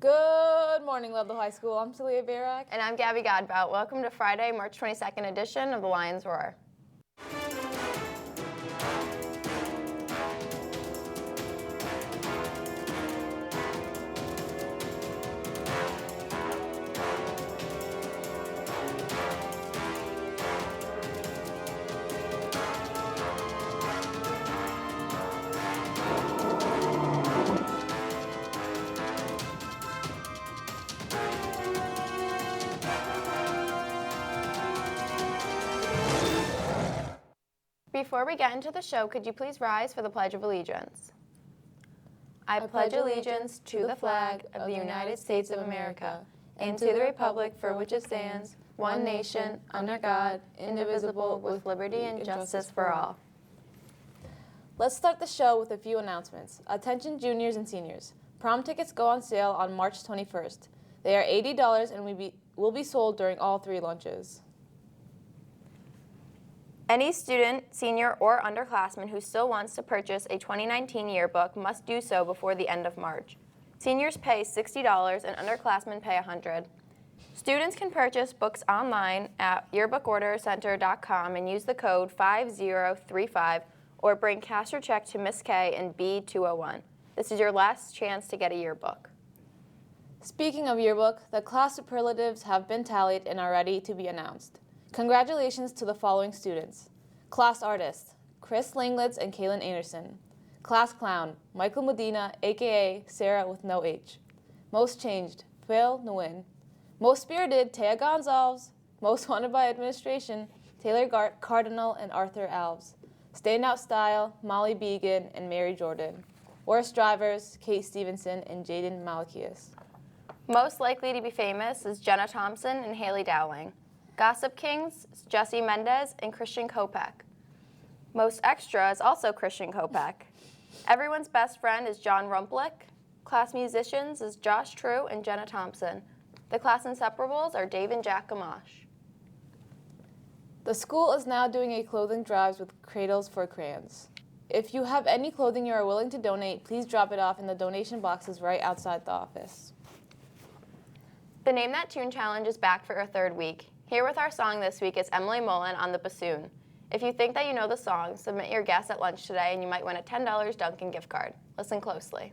Good morning, Ludlow High School. I'm Celia Barak. And I'm Gabby Godbout. Welcome to Friday, March 22nd edition of the Lions Roar. Before we get into the show, could you please rise for the Pledge of Allegiance? I pledge allegiance to the flag of the United States of America and to the republic for which it stands, one nation, under God, indivisible, with liberty and justice for all. Let's start the show with a few announcements. Attention juniors and seniors. Prom tickets go on sale on March 21st. They are $80 and will be sold during all 3 lunches. Any student, senior, or underclassman who still wants to purchase a 2019 yearbook must do so before the end of March. Seniors pay $60 and underclassmen pay $100. Students can purchase books online at yearbookordercenter.com and use the code 5035 or bring cash or check to Miss K in B201. This is your last chance to get a yearbook. Speaking of yearbook, the class superlatives have been tallied and are ready to be announced. Congratulations to the following students. Class Artist, Chris Langlitz and Kaylin Anderson. Class Clown, Michael Medina, a.k.a. Sarah with no H. Most Changed, Phil Nguyen. Most Spirited, Taya Gonzalez. Most Wanted by Administration, Taylor Cardinal and Arthur Alves. Standout Style, Molly Began and Mary Jordan. Worst Drivers, Kate Stevenson and Jaden Malachias. Most likely to be famous is Jenna Thompson and Haley Dowling. Gossip Kings, Jesse Mendez and Christian Kopek. Most extra is also Christian Kopek. Everyone's best friend is John Rumplick. Class musicians is Josh True and Jenna Thompson. The class inseparables are Dave and Jack Gamache. The school is now doing a clothing drive with Cradles for Crayons. If you have any clothing you are willing to donate, please drop it off in the donation boxes right outside the office. The Name That Tune Challenge is back for our 3rd week. Here with our song this week is Emily Mullen on the bassoon. If you think that you know the song, submit your guess at lunch today and you might win a $10 Dunkin' gift card. Listen closely.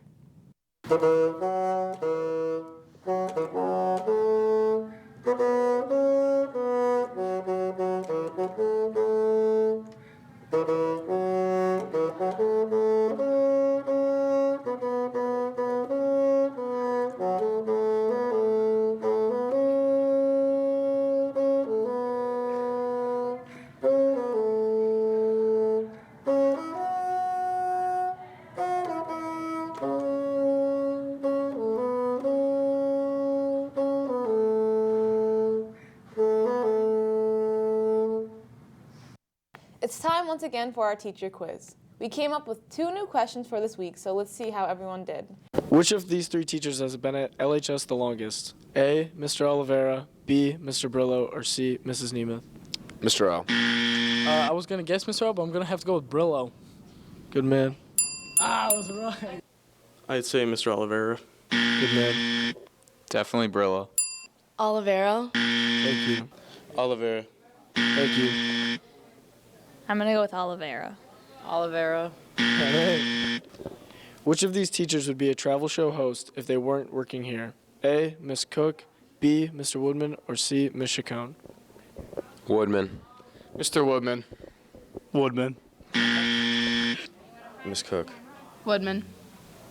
It's time once again for our teacher quiz. We came up with 2 new questions for this week, so let's see how everyone did. Which of these 3 teachers has been at LHS the longest? A, Mr. Oliveira, B, Mr. Brillo, or C, Mrs. Nemeth? Mr. O. I was going to guess Mr. O, but I'm going to have to go with Brillo. Good man. I was right. I'd say Mr. Oliveira. Good man. Definitely Brillo. Olivero. Thank you. Oliveira. Thank you. I'm going to go with Olivera. Olivera. All right. Which of these teachers would be a travel show host if they weren't working here? A, Miss Cook, B, Mr. Woodman, or C, Miss Chacon? Woodman. Mr. Woodman. Woodman. Miss Cook. Woodman.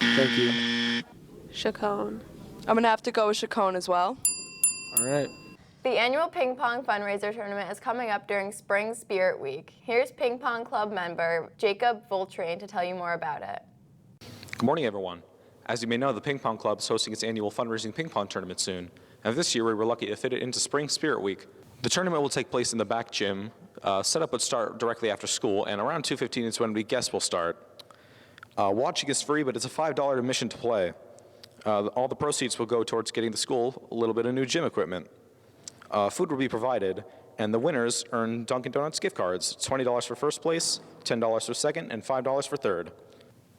Thank you. Chacon. I'm going to have to go with Chacon as well. All right. The annual ping pong fundraiser tournament is coming up during Spring Spirit Week. Here's ping pong club member Jacob Voltrain to tell you more about it. Good morning, everyone. As you may know, the Ping Pong Club is hosting its annual fundraising ping pong tournament soon. And this year, we were lucky to fit it into Spring Spirit Week. The tournament will take place in the back gym. Setup would start directly after school, and around 2:15 is when we guess will start. Watching is free, but it's a $5 admission to play. All the proceeds will go towards getting the school a little bit of new gym equipment. Food will be provided, and the winners earn Dunkin' Donuts gift cards. $20 for first place, $10 for second, and $5 for third.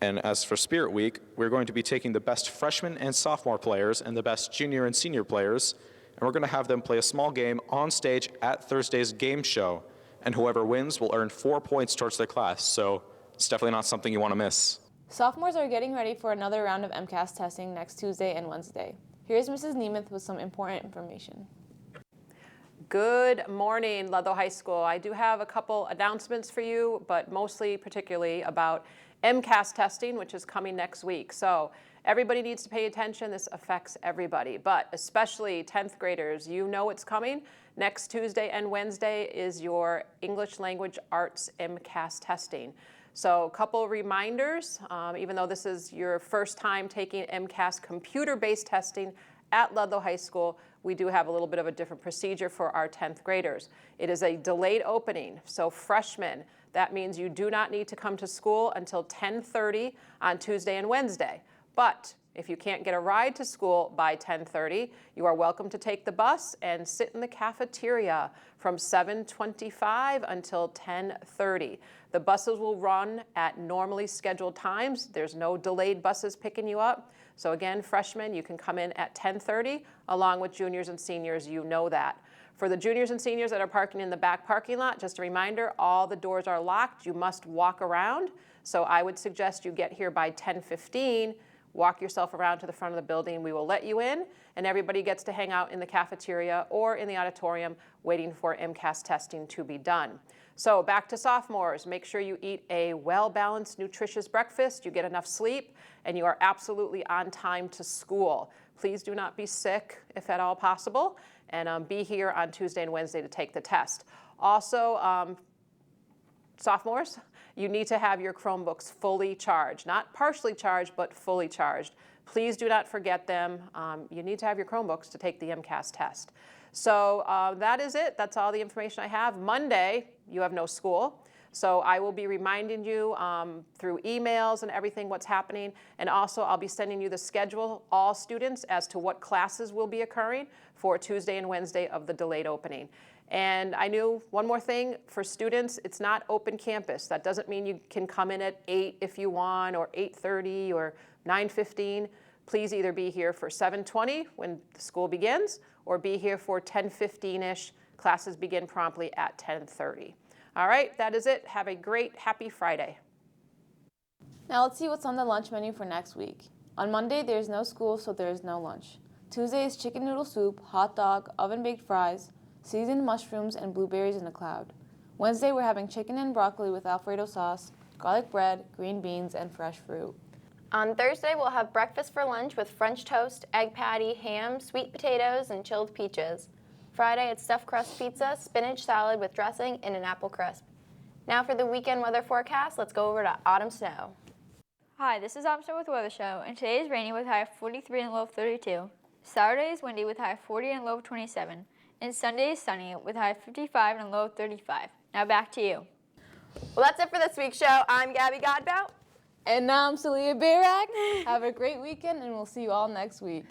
And as for Spirit Week, we're going to be taking the best freshman and sophomore players and the best junior and senior players, and we're going to have them play a small game on stage at Thursday's game show. And whoever wins will earn 4 points towards their class, so it's definitely not something you want to miss. Sophomores are getting ready for another round of EMCast testing next Tuesday and Wednesday. Here's Mrs. Nemeth with some important information. Good morning, Ludlow High School. I do have a couple announcements for you, but mostly particularly about EMCast testing, which is coming next week. So everybody needs to pay attention. This affects everybody, but especially 10th graders. You know it's coming. Next Tuesday and Wednesday is your English Language Arts EMCast testing. So a couple reminders, even though this is your first time taking EMCast computer-based testing at Ludlow High School, we do have a little bit of a different procedure for our 10th graders. It is a delayed opening, so freshmen, that means you do not need to come to school until 10:30 on Tuesday and Wednesday. But if you can't get a ride to school by 10:30, you are welcome to take the bus and sit in the cafeteria from 7:25 until 10:30. The buses will run at normally scheduled times. There's no delayed buses picking you up. So again, freshmen, you can come in at 10:30 along with juniors and seniors, you know that. For the juniors and seniors that are parking in the back parking lot, just a reminder, all the doors are locked. You must walk around. So I would suggest you get here by 10:15, walk yourself around to the front of the building. We will let you in, and everybody gets to hang out in the cafeteria or in the auditorium waiting for EMCast testing to be done. So back to sophomores, make sure you eat a well-balanced, nutritious breakfast, you get enough sleep, and you are absolutely on time to school. Please do not be sick, if at all possible, and be here on Tuesday and Wednesday to take the test. Also, sophomores, you need to have your Chromebooks fully charged, not partially charged, but fully charged. Please do not forget them. You need to have your Chromebooks to take the EMCast test. So that is it. That's all the information I have. Monday, you have no school. So I will be reminding you through emails and everything what's happening. And also I'll be sending you the schedule, all students, as to what classes will be occurring for Tuesday and Wednesday of the delayed opening. And I knew one more thing for students, it's not open campus. That doesn't mean you can come in at 8 if you want, or 8:30 or 9:15. Please either be here for 7:20 when the school begins, or be here for 10:15-ish. Classes begin promptly at 10:30. All right, that is it. Have a great, happy Friday. Now let's see what's on the lunch menu for next week. On Monday, there's no school, so there is no lunch. Tuesday is chicken noodle soup, hot dog, oven-baked fries, seasoned mushrooms, and blueberries in a cloud. Wednesday, we're having chicken and broccoli with Alfredo sauce, garlic bread, green beans, and fresh fruit. On Thursday, we'll have breakfast for lunch with French toast, egg patty, ham, sweet potatoes, and chilled peaches. Friday, it's stuffed crust pizza, spinach salad with dressing, and an apple crisp. Now for the weekend weather forecast, let's go over to autumn snow. Hi, this is Autumn Snow with Weather Show, and today is rainy with a high of 43 and a low of 32. Saturday is windy with a high of 40 and a low of 27. And Sunday is sunny with a high of 55 and a low of 35. Now back to you. Well, that's it for this week's show. I'm Gabby Godbout. And now I'm Celia Bayrak. Have a great weekend, and we'll see you all next week.